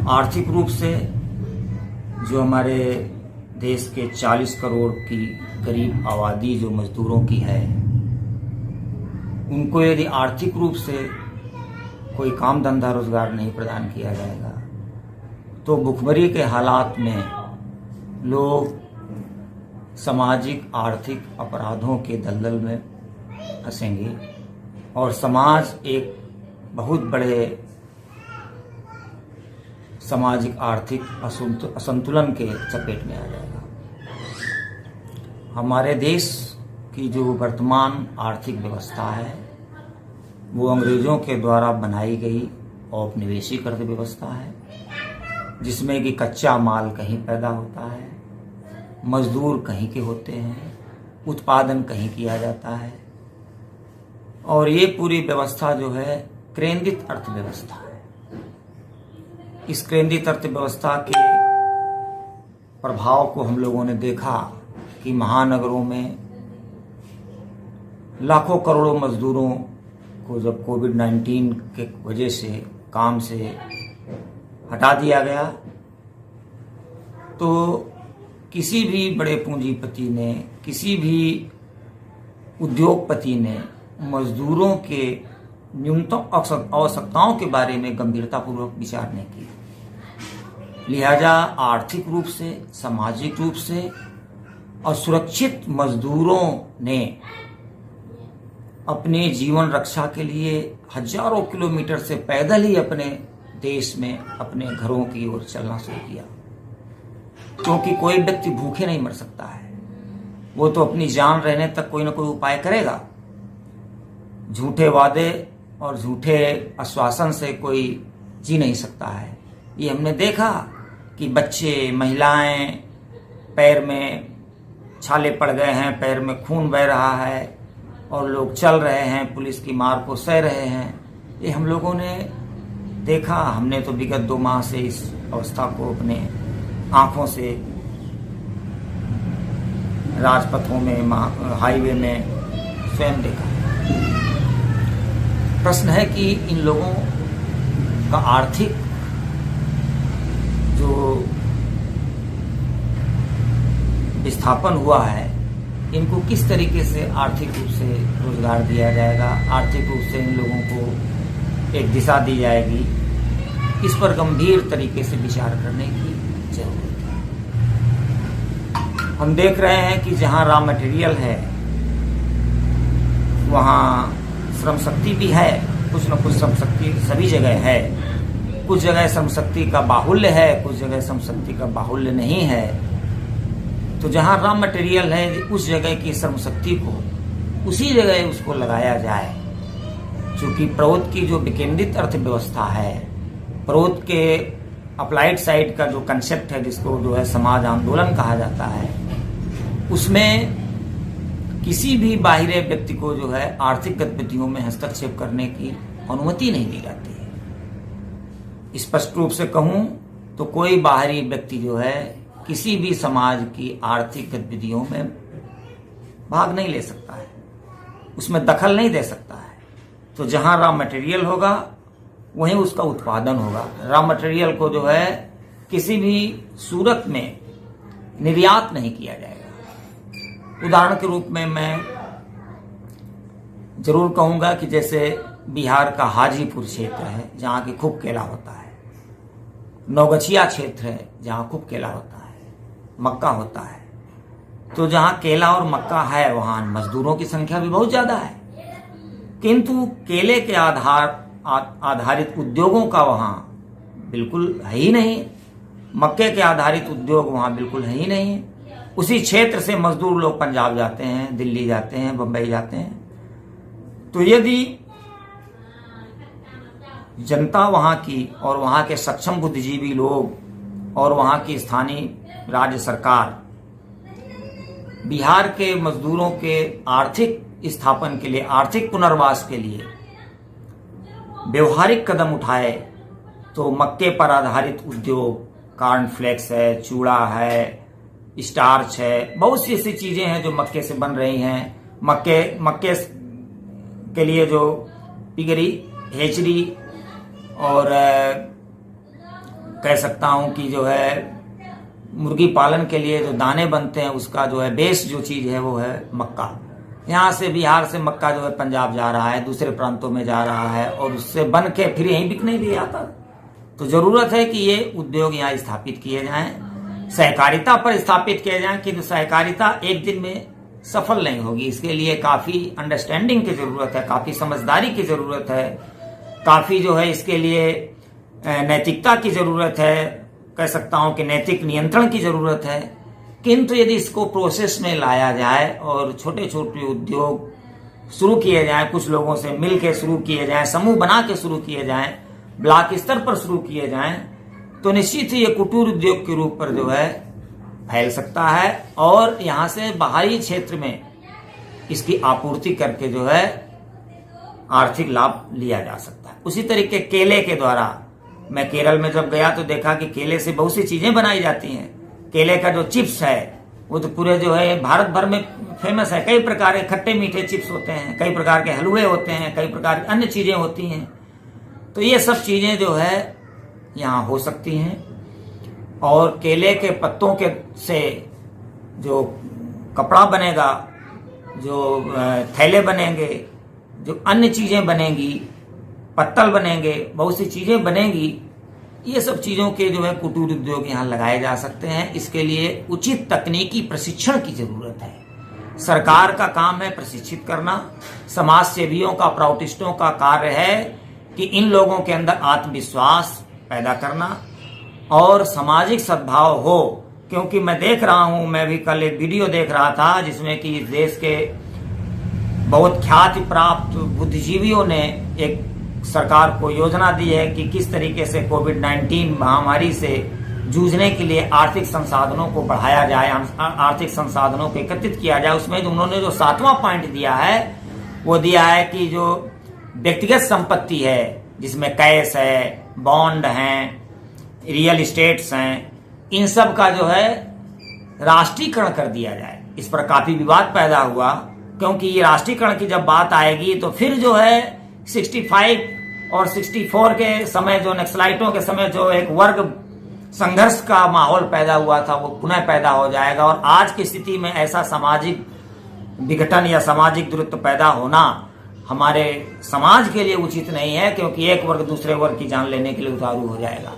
आर्थिक रूप से जो हमारे देश के 40 करोड़ की करीब आबादी जो मजदूरों की है, उनको यदि आर्थिक रूप से कोई काम धंधा रोजगार नहीं प्रदान किया जाएगा तो भुखमरी के हालात में लोग सामाजिक आर्थिक अपराधों के दलदल में फंसेंगे और समाज एक बहुत बड़े सामाजिक आर्थिक असंतुलन के चपेट में आ जाएगा। हमारे देश की जो वर्तमान आर्थिक व्यवस्था है वो अंग्रेजों के द्वारा बनाई गई औपनिवेशिक अर्थव्यवस्था है, जिसमें कि कच्चा माल कहीं पैदा होता है, मजदूर कहीं के होते हैं, उत्पादन कहीं किया जाता है और ये पूरी व्यवस्था जो है केंद्रित अर्थव्यवस्था है। इस केंद्रित अर्थव्यवस्था के प्रभाव को हम लोगों ने देखा कि महानगरों में लाखों करोड़ों मजदूरों को जब कोविड-19 के वजह से काम से हटा दिया गया तो किसी भी बड़े पूंजीपति ने, किसी भी उद्योगपति ने मजदूरों के न्यूनतम आवश्यकताओं के बारे में गंभीरतापूर्वक विचार नहीं किया। लिहाजा आर्थिक रूप से, सामाजिक रूप से और सुरक्षित मजदूरों ने अपने जीवन रक्षा के लिए हजारों किलोमीटर से पैदल ही अपने देश में अपने घरों की ओर चलना शुरू किया, क्योंकि कोई व्यक्ति भूखे नहीं मर सकता है। वो तो अपनी जान रहने तक कोई ना कोई उपाय करेगा। झूठे वादे और झूठे आश्वासन से कोई जी नहीं सकता है। ये हमने देखा कि बच्चे, महिलाएं पैर में छाले पड़ गए हैं, पैर में खून बह रहा है और लोग चल रहे हैं, पुलिस की मार को सह रहे हैं। ये हम लोगों ने देखा। हमने तो विगत 2 माह से इस अवस्था को अपने आंखों से राजपथों में, हाईवे में स्वयं देखा। प्रश्न है कि इन लोगों का आर्थिक जो विस्थापन हुआ है, इनको किस तरीके से आर्थिक रूप से रोजगार दिया जाएगा, आर्थिक रूप से इन लोगों को एक दिशा दी जाएगी, इस पर गंभीर तरीके से विचार करने की जरूरत है। हम देख रहे हैं कि जहां रॉ मटेरियल है वहां श्रम शक्ति भी है, कुछ न कुछ श्रम शक्ति सभी जगह है। कुछ जगह श्रम शक्ति का बाहुल्य है, कुछ जगह श्रम शक्ति का बाहुल्य नहीं है। तो जहां रॉ मटेरियल है उस जगह की श्रम शक्ति को उसी जगह उसको लगाया जाए। क्योंकि प्रौद्योगिकी की जो विकेंद्रित अर्थव्यवस्था है, प्रौद्योगिकी के अप्लाइड साइड का जो कंसेप्ट है, जिसको जो है समाज आंदोलन कहा जाता है, उसमें किसी भी बाहरी व्यक्ति को जो है आर्थिक गतिविधियों में हस्तक्षेप करने की अनुमति नहीं दी जाती है। स्पष्ट रूप से कहूं तो कोई बाहरी व्यक्ति जो है किसी भी समाज की आर्थिक गतिविधियों में भाग नहीं ले सकता है, उसमें दखल नहीं दे सकता है। तो जहां रॉ मटेरियल होगा वहीं उसका उत्पादन होगा। रॉ मटेरियल को जो है किसी भी सूरत में निर्यात नहीं किया जाएगा। उदाहरण के रूप में मैं जरूर कहूंगा कि जैसे बिहार का हाजीपुर क्षेत्र है जहां की खूब केला होता है, नौगछिया क्षेत्र है जहां खूब केला होता है, मक्का होता है। तो जहां केला और मक्का है वहां मजदूरों की संख्या भी बहुत ज्यादा है, किंतु केले के आधारित उद्योगों का वहां बिल्कुल है ही नहीं। मक्के के आधारित उद्योग वहां बिल्कुल है ही नहीं। उसी क्षेत्र से मजदूर लोग पंजाब जाते हैं, दिल्ली जाते हैं, बंबई जाते हैं। तो यदि जनता वहां की और वहां के सक्षम बुद्धिजीवी लोग और वहां की स्थानीय राज्य सरकार बिहार के मजदूरों के आर्थिक स्थापन के लिए, आर्थिक पुनर्वास के लिए व्यवहारिक कदम उठाए तो मक्के पर आधारित उद्योग, कॉर्नफ्लेक्स है, चूड़ा है, स्टार्च है, बहुत सी ऐसी चीजें हैं जो मक्के से बन रही हैं। मक्के के लिए जो पिगरी, हेचरी और कह सकता हूं कि जो है मुर्गी पालन के लिए जो दाने बनते हैं उसका जो है बेस जो चीज है वो है मक्का। यहाँ से बिहार से मक्का जो है पंजाब जा रहा है, दूसरे प्रांतों में जा रहा है और उससे बन के फिर यहीं बिकने भी आता। तो जरूरत है कि ये उद्योग यहाँ स्थापित किए जाएं, सहकारिता पर स्थापित किए जाएं, कि सहकारिता एक दिन में सफल नहीं होगी। इसके लिए काफी अंडरस्टैंडिंग की जरूरत है, काफी समझदारी की जरूरत है, काफी जो है इसके लिए नैतिकता की जरूरत है, कह सकता हूं कि नैतिक नियंत्रण की जरूरत है। किंतु यदि इसको प्रोसेस में लाया जाए और छोटे छोटे उद्योग शुरू किए जाएं, कुछ लोगों से मिल के शुरू किए जाएं, समूह बना के शुरू किए जाएं, ब्लॉक स्तर पर शुरू किए जाएं, तो निश्चित ही ये कुटीर उद्योग के रूप पर जो है फैल सकता है और यहाँ से बाहरी क्षेत्र में इसकी आपूर्ति करके जो है आर्थिक लाभ लिया जा सकता है। उसी तरीके केले के द्वारा मैं केरल में जब गया तो देखा कि केले से बहुत सी चीजें बनाई जाती हैं। केले का जो चिप्स है वो तो पूरे जो है भारत भर में फेमस है। कई प्रकार के खट्टे मीठे चिप्स होते हैं, कई प्रकार के हलवे होते हैं, कई प्रकार की अन्य चीजें होती हैं। तो ये सब चीजें जो है यहाँ हो सकती हैं और केले के पत्तों के से जो कपड़ा बनेगा, जो थैले बनेंगे, जो अन्य चीजें बनेंगी, पत्तल बनेंगे, बहुत सी चीजें बनेंगी, ये सब चीजों के जो है कुटीर उद्योग यहाँ लगाए जा सकते हैं। इसके लिए उचित तकनीकी प्रशिक्षण की जरूरत है। सरकार का काम है प्रशिक्षित करना, समाज सेवियों का, प्राउटिस्टों का कार्य है कि इन लोगों के अंदर आत्मविश्वास पैदा करना और सामाजिक सद्भाव हो। क्योंकि मैं देख रहा हूं, मैं भी कल एक वीडियो देख रहा था जिसमें कि देश के बहुत ख्याति प्राप्त बुद्धिजीवियों ने एक सरकार को योजना दी है कि किस तरीके से कोविड-19 महामारी से जूझने के लिए आर्थिक संसाधनों को बढ़ाया जाए, आर्थिक संसाधनों को एकत्रित किया जाए। उसमें उन्होंने जो 7वां पॉइंट दिया है वो दिया है कि जो व्यक्तिगत संपत्ति है जिसमें कैश है, बॉन्ड हैं, रियल इस्टेट्स हैं, इन सब का जो है राष्ट्रीयकरण कर दिया जाए। इस पर काफी विवाद पैदा हुआ क्योंकि ये राष्ट्रीयकरण की जब बात आएगी तो फिर जो है 65 और 64 के समय जो नक्सलाइटों के समय जो एक वर्ग संघर्ष का माहौल पैदा हुआ था वो पुनः पैदा हो जाएगा और आज की स्थिति में ऐसा सामाजिक विघटन या सामाजिक दूरत्व पैदा होना हमारे समाज के लिए उचित नहीं है, क्योंकि एक वर्ग दूसरे वर्ग की जान लेने के लिए उतारू हो जाएगा।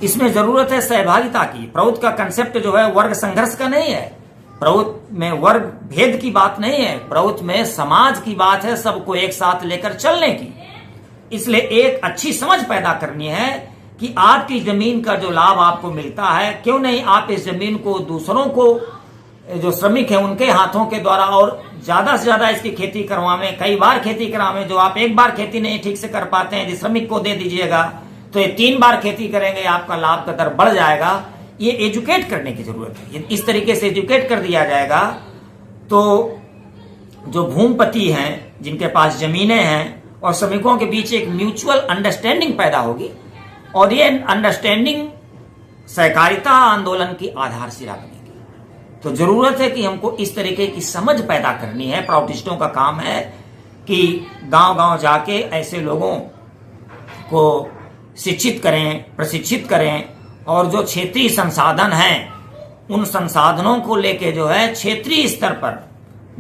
इसमें जरूरत है सहभागिता की। प्रौद्ध का कंसेप्ट जो है वर्ग संघर्ष का नहीं है, प्रौद्ध में वर्ग भेद की बात नहीं है, प्रौद्ध में समाज की बात है, सबको एक साथ लेकर चलने की। इसलिए एक अच्छी समझ पैदा करनी है कि आपकी जमीन का जो लाभ आपको मिलता है, क्यों नहीं आप इस जमीन को दूसरों को, जो श्रमिक हैं उनके हाथों के द्वारा और ज्यादा से ज्यादा इसकी खेती करवावें, कई बार खेती करावें। जो आप एक बार खेती नहीं ठीक से कर पाते हैं, जिस श्रमिक को दे दीजिएगा तो ये 3 बार खेती करेंगे, आपका लाभ का दर बढ़ जाएगा। ये एजुकेट करने की जरूरत है। इस तरीके से एजुकेट कर दिया जाएगा तो जो भूमिपति हैं, जिनके पास जमीनें हैं और श्रमिकों के बीच एक म्यूचुअल अंडरस्टैंडिंग पैदा होगी और ये अंडरस्टैंडिंग सहकारिता आंदोलन की आधारशिला बनेगी। तो जरूरत है कि हमको इस तरीके की समझ पैदा करनी है। प्राउटिस्टों का काम है कि गांव-गांव जाके ऐसे लोगों को शिक्षित करें, प्रशिक्षित करें और जो क्षेत्रीय संसाधन हैं उन संसाधनों को लेके जो है क्षेत्रीय स्तर पर,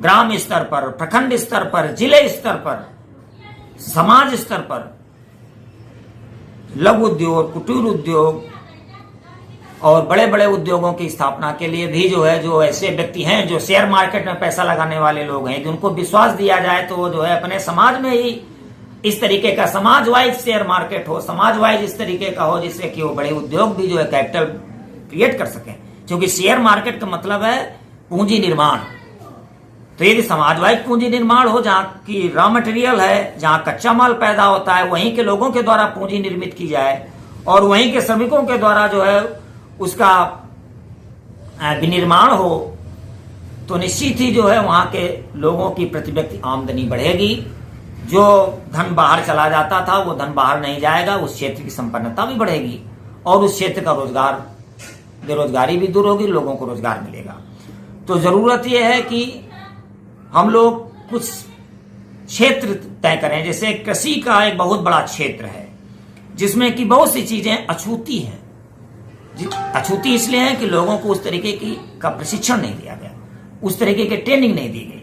ग्राम स्तर पर, प्रखंड स्तर पर, जिले स्तर पर, समाज स्तर पर लघु उद्योग, कुटीर उद्योग और बड़े बड़े उद्योगों की स्थापना के लिए भी जो है, जो ऐसे व्यक्ति हैं जो शेयर मार्केट में पैसा लगाने वाले लोग हैं, कि उनको विश्वास दिया जाए तो वो जो है अपने समाज में ही इस तरीके का समाज वाइज शेयर मार्केट हो, समाज वाइज इस तरीके का हो, जिससे कि वो बड़े उद्योग भी जो है कैपिटल क्रिएट कर सकें। क्योंकि शेयर मार्केट का मतलब है पूंजी निर्माण। तो यदि समाजवादी पूंजी निर्माण हो, जहां की रॉ मटेरियल है, जहां कच्चा माल पैदा होता है, वहीं के लोगों के द्वारा पूंजी निर्मित की जाए और वहीं के श्रमिकों के द्वारा जो है उसका विनिर्माण हो, तो निश्चित ही जो है वहां के लोगों की प्रति व्यक्ति आमदनी बढ़ेगी। जो धन बाहर चला जाता था वो धन बाहर नहीं जाएगा, उस क्षेत्र की संपन्नता भी बढ़ेगी और उस क्षेत्र का रोजगार, बेरोजगारी भी दूर होगी, लोगों को रोजगार मिलेगा। तो जरूरत यह है कि हम लोग कुछ क्षेत्र तय करें। जैसे कृषि का एक बहुत बड़ा क्षेत्र है जिसमें कि बहुत सी चीजें अछूती हैं, अछूती इसलिए है कि लोगों को उस तरीके का प्रशिक्षण नहीं दिया गया, उस तरीके की ट्रेनिंग नहीं दी गई।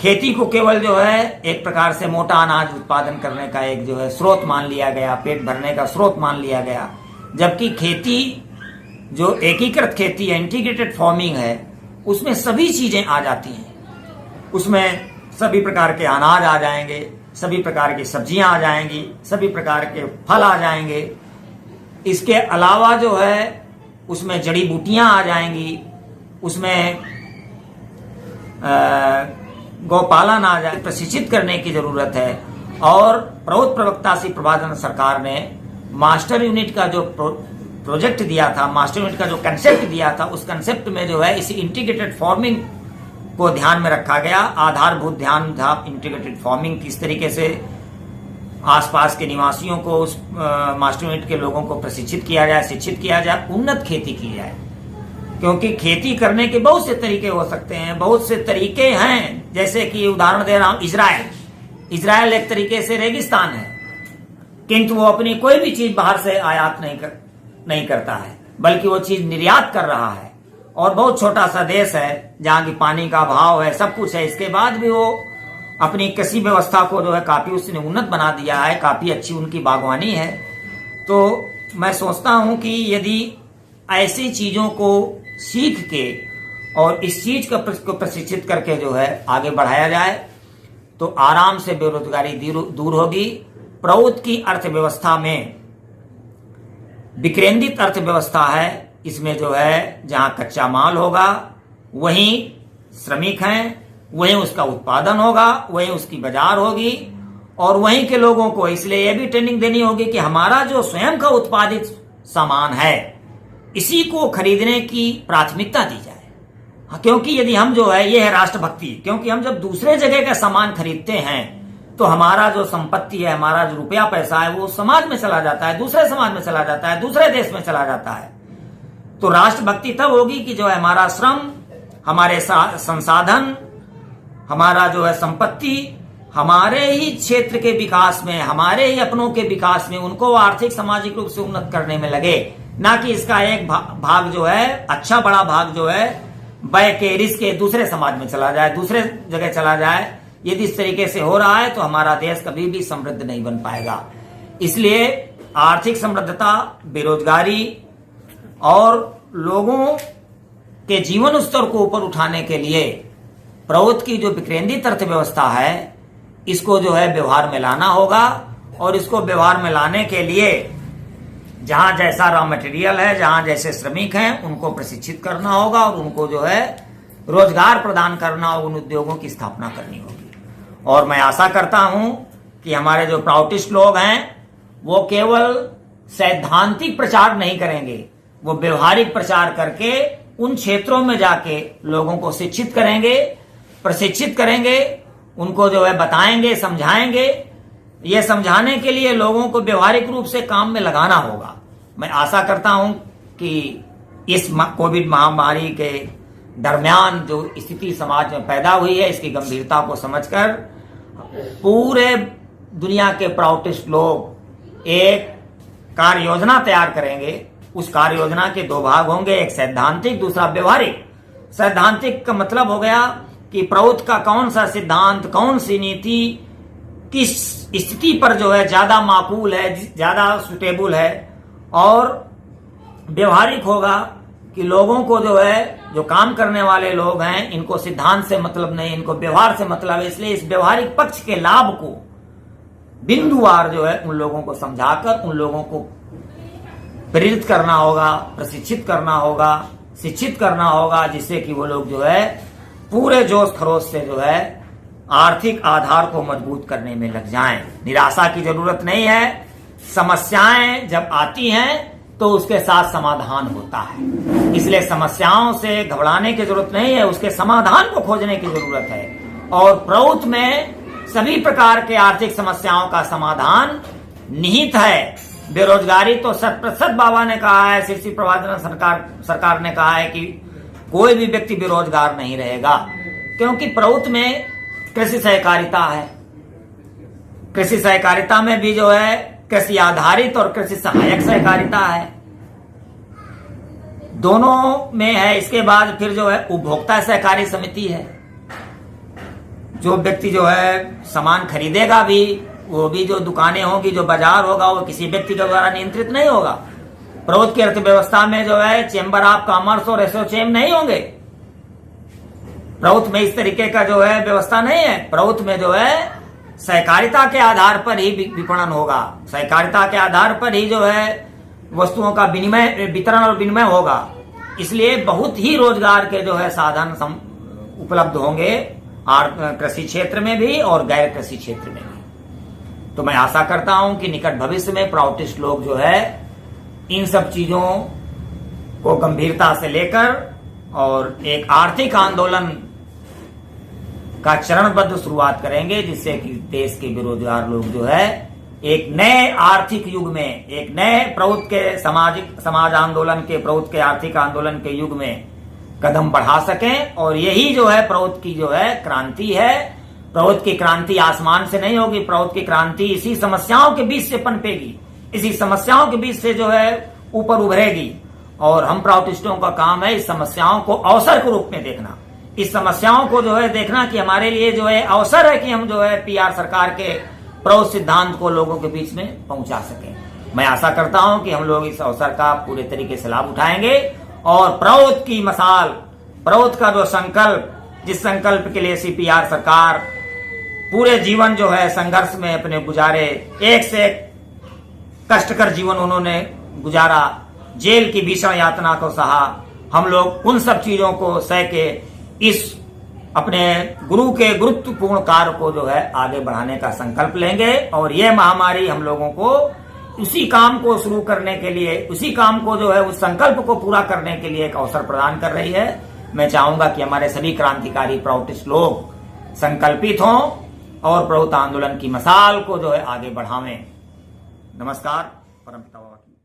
खेती को केवल जो है एक प्रकार से मोटा अनाज उत्पादन करने का एक जो है स्रोत मान लिया गया, पेट भरने का स्रोत मान लिया गया, जबकि खेती जो एकीकृत खेती है, इंटीग्रेटेड फार्मिंग है, उसमें सभी चीजें आ जाती हैं। उसमें सभी प्रकार के अनाज आ जाएंगे, सभी प्रकार की सब्जियां आ जाएंगी, सभी प्रकार के फल आ जाएंगे। इसके अलावा जो है उसमें जड़ी बूटियां आ जाएंगी, उसमें गौपालन आ जाए। प्रशिक्षित करने की जरूरत है। और प्रौद्ध प्रवक्ता श्री प्रभादानंद सरकार ने मास्टर यूनिट का जो प्रोजेक्ट दिया था, मास्टर यूनिट का जो कंसेप्ट दिया था, उस कंसेप्ट में जो है इसी इंटीग्रेटेड फार्मिंग को ध्यान में रखा गया। आधारभूत ध्यान था इंटीग्रेटेड फार्मिंग, किस तरीके से आसपास के निवासियों को, उस मास्टर यूनिट के लोगों को प्रशिक्षित किया जाए, शिक्षित किया जाए, उन्नत खेती की जाए। क्योंकि खेती करने के बहुत से तरीके हो सकते हैं, बहुत से तरीके हैं। जैसे कि उदाहरण दे रहा हूं, इजराइल एक तरीके से रेगिस्तान है, किंतु वो अपनी कोई भी चीज बाहर से आयात नहीं करता है, बल्कि वो चीज निर्यात कर रहा है। और बहुत छोटा सा देश है जहां की पानी का अभाव है, सब कुछ है, इसके बाद भी वो अपनी कृषि व्यवस्था को जो है काफी उसने उन्नत बना दिया है, काफी अच्छी उनकी बागवानी है। तो मैं सोचता हूं कि यदि ऐसी चीजों को सीख के और इस चीज को प्रशिक्षित करके जो है आगे बढ़ाया जाए तो आराम से बेरोजगारी दूर होगी। प्रौद्ध की अर्थव्यवस्था में विकेंद्रित अर्थव्यवस्था है। इसमें जो है जहां कच्चा माल होगा वहीं श्रमिक हैं, वहीं उसका उत्पादन होगा, वहीं उसकी बाजार होगी और वहीं के लोगों को इसलिए यह भी ट्रेनिंग देनी होगी कि हमारा जो स्वयं का उत्पादित सामान है इसी को खरीदने की प्राथमिकता दी जाए। क्योंकि यदि हम जो है, ये है राष्ट्रभक्ति, क्योंकि हम जब दूसरे जगह का सामान खरीदते हैं तो हमारा जो संपत्ति है, हमारा जो रुपया पैसा है, वो समाज में चला जाता है, दूसरे समाज में चला जाता है, दूसरे देश में चला जाता है। तो राष्ट्रभक्ति तब होगी कि जो है हमारा श्रम, हमारे संसाधन, हमारा जो है संपत्ति हमारे ही क्षेत्र के विकास में, हमारे ही अपनों के विकास में, उनको आर्थिक सामाजिक रूप से उन्नत करने में लगे, ना कि इसका एक भाग जो है, अच्छा बड़ा भाग जो है व्यय के रिस्क के दूसरे समाज में चला जाए, दूसरे जगह चला जाए। यदि इस तरीके से हो रहा है तो हमारा देश कभी भी समृद्ध नहीं बन पाएगा। इसलिए आर्थिक समृद्धता, बेरोजगारी और लोगों के जीवन स्तर को ऊपर उठाने के लिए प्रौद्ध की जो विकेंद्रित अर्थव्यवस्था है इसको जो है व्यवहार में लाना होगा। और इसको व्यवहार में लाने के लिए जहां जैसा रॉ मटेरियल है, जहां जैसे श्रमिक हैं, उनको प्रशिक्षित करना होगा और उनको जो है रोजगार प्रदान करना होगा, उन उद्योगों की स्थापना करनी होगी। और मैं आशा करता हूं कि हमारे जो प्राउटिस्ट लोग हैं वो केवल सैद्धांतिक प्रचार नहीं करेंगे, वो व्यवहारिक प्रचार करके उन क्षेत्रों में जाके लोगों को शिक्षित करेंगे, प्रशिक्षित करेंगे, उनको जो है बताएंगे, समझाएंगे। ये समझाने के लिए लोगों को व्यवहारिक रूप से काम में लगाना होगा। मैं आशा करता हूं कि इस कोविड महामारी के दरमियान जो स्थिति समाज में पैदा हुई है, इसकी गंभीरता को समझकर पूरे दुनिया के प्राउटिस्ट लोग एक कार्य योजना तैयार करेंगे। उस कार्य योजना के दो भाग होंगे, एक सैद्धांतिक, दूसरा व्यवहारिक। सैद्धांतिक का मतलब हो गया कि प्रौद्ध का कौन सा सिद्धांत, कौन सी नीति किस स्थिति पर जो है ज्यादा माकूल है, ज्यादा सुटेबल है। और व्यवहारिक होगा कि लोगों को जो है, जो काम करने वाले लोग हैं, इनको सिद्धांत से मतलब नहीं, इनको व्यवहार से मतलब है। इसलिए इस व्यवहारिक पक्ष के लाभ को बिंदुवार जो है उन लोगों को समझाकर उन लोगों को प्रेरित करना होगा, प्रशिक्षित करना होगा, शिक्षित करना होगा, जिससे कि वो लोग जो है पूरे जोश खरोश से जो है आर्थिक आधार को मजबूत करने में लग जाएं। निराशा की जरूरत नहीं है। समस्याएं जब आती हैं तो उसके साथ समाधान होता है। इसलिए समस्याओं से घबराने की जरूरत नहीं है, उसके समाधान को खोजने की जरूरत है। और प्रौद्ध में सभी प्रकार के आर्थिक समस्याओं का समाधान निहित है। बेरोजगारी तो 100% बाबा ने कहा है, श्री प्रभादानंद सरकार ने कहा है कि कोई भी व्यक्ति बेरोजगार नहीं रहेगा, क्योंकि प्रौद्ध में कृषि सहकारिता है। कृषि सहकारिता में भी जो है कृषि आधारित और कृषि सहायक सहकारिता है। दोनों में है। इसके बाद फिर जो है उपभोक्ता सहकारी समिति है। जो व्यक्ति जो है सामान खरीदेगा भी, वो भी जो दुकानें होंगी, जो बाजार होगा, वो किसी व्यक्ति के द्वारा नियंत्रित नहीं होगा। प्रौद्ध की अर्थव्यवस्था में जो है चेंबर ऑफ कॉमर्स और एसोचेम नहीं होंगे। प्रौद्ध में इस तरीके का जो है व्यवस्था नहीं है। प्रौद्ध में जो है सहकारिता के आधार पर ही विपणन होगा। सहकारिता के आधार पर ही जो है वस्तुओं का वितरण और विनिमय होगा। इसलिए बहुत ही रोजगार के जो है साधन उपलब्ध होंगे, कृषि क्षेत्र में भी और गैर कृषि क्षेत्र में भी। तो मैं आशा करता हूं कि निकट भविष्य में प्राउटिस्ट लोग जो है इन सब चीजों को गंभीरता से लेकर और एक आर्थिक आंदोलन का चरणबद्ध शुरुआत करेंगे, जिससे कि देश के बेरोजगार लोग जो है एक नए आर्थिक युग में, एक नए प्रौद्ध के समाज आंदोलन के, प्रौद्ध के आर्थिक आंदोलन के युग में कदम बढ़ा सकें। और यही जो है प्रौद्ध की जो है क्रांति है। प्रौद्ध की क्रांति आसमान से नहीं होगी। प्रौद्ध की क्रांति इसी समस्याओं के बीच से पनपेगी, इसी समस्याओं के बीच से जो है ऊपर उभरेगी। और हम प्राउटिस्टों का काम है इस समस्याओं को अवसर के रूप में देखना, इस समस्याओं को जो है देखना कि हमारे लिए जो है अवसर है कि हम जो है पीआर सरकार के प्रौद्ध सिद्धांत को लोगों के बीच में पहुंचा सकें। मैं आशा करता हूं कि हम लोग इस अवसर का पूरे तरीके से लाभ उठाएंगे और प्रौद्ध की मसाल, प्रौद्ध का जो संकल्प, जिस संकल्प के लिए सीपीआर सरकार पूरे जीवन जो है संघर्ष में अपने गुजारे, एक से एक कष्टकर जीवन उन्होंने गुजारा, जेल की भीषण यातना को सहा, हम लोग उन सब चीजों को सह के इस अपने गुरु के गुरुत्वपूर्ण कार्य को जो है आगे बढ़ाने का संकल्प लेंगे। और यह महामारी हम लोगों को उसी काम को शुरू करने के लिए, उसी काम को जो है उस संकल्प को पूरा करने के लिए एक अवसर प्रदान कर रही है। मैं चाहूंगा कि हमारे सभी क्रांतिकारी प्राउटिस्ट लोग संकल्पित हों और प्रौद्ध आंदोलन की मसाल को जो है आगे बढ़ावें। नमस्कार। परमपिता बाबा की